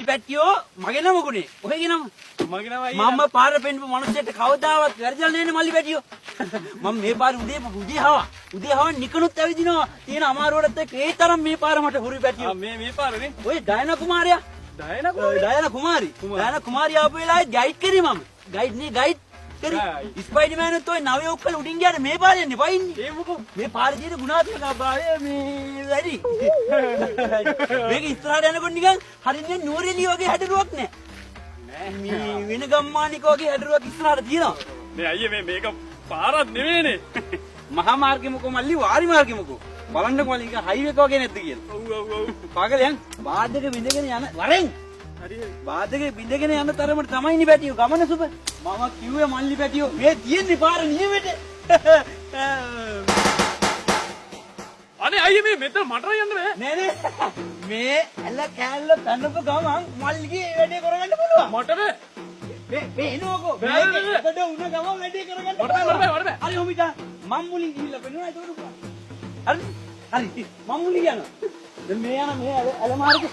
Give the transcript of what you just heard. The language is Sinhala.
පැටියෝ මගේ නමකුනේ. ඔයගේ නම? මගේ නම අයියා. මම පාර පෙන්නපු මනුස්සයෙක්ට කවදාවත් වැරදිලා නෑනේ මල්ලි පැටියෝ. මම මේ පාරේ උදේ හව නිකනුත් ඇවිදිනවා. තියෙන අමාරුවටත් එක්ක ඒ තරම් මේ පාර මට හුරු පැටියෝ. මේ පාරනේ. ඔය ඩයනා කුමාරයා. ඩයනා කුමාරි ආපු වෙලාවේ ගයිඩ් කරේ මම. ගයිඩ් කරේ. ස්පයිඩර්මෑන් උත් ඔය නවය ඔක්කොල උඩින් ගියාට මේ පාරේ යන්නේ පයින්නේ. ඒ මොකෝ? මේ පාරේ තියෙන ගුණාත්මක අභාවය මේ වැඩි. මේක ඉස්සරහට යනකොට නිකන් හරින්නේ නෝරෙලිය වගේ හැඩරුවක් නෑ. මේ වෙන ගම්මානික වගේ හැඩරුවක් ඉස්සරහට තියෙනවා. මේ අයියේ මේක පාරක් නෙවෙයිනේ. මහා මාර්ගෙ මොකෝ මල්ලි වාරි මාර්ගෙ මොකෝ. බලන්නකො මල්ලි නිකන් හයිවේ එක වගේ නැද්ද කියලා. ඔව්. පාගලයන් බාද්දක බින්දගෙන යන වරෙන්. හරි. බාද්දක බින්දගෙන යන තරමට තමයිනි පැටියෝ ගමන සුබ. මම කිව්වේ මල්ලි පැටියෝ මේ තියෙන්නේ පාර නියමෙට. අනේ අයියේ මේ මෙතන මට යන්න බෑ. නෑ මේ ඇල කෑල්ල පැනපු ගමන් මල්ලිගේ ඒ වැඩේ කරගන්න පුළුවන්. මට බෑ. මේ එනෝකෝ බෑ. මේකද උන ගමන් වැඩේ කරගන්න මට බෑ. හරි හොමිතා මම් මුලින් ගිහිල්ලා පෙන්නුවා ඒක උඩ හරි මම් මුලින් යනවා දැන් මේ යන මේ ඇල මාර්ගේ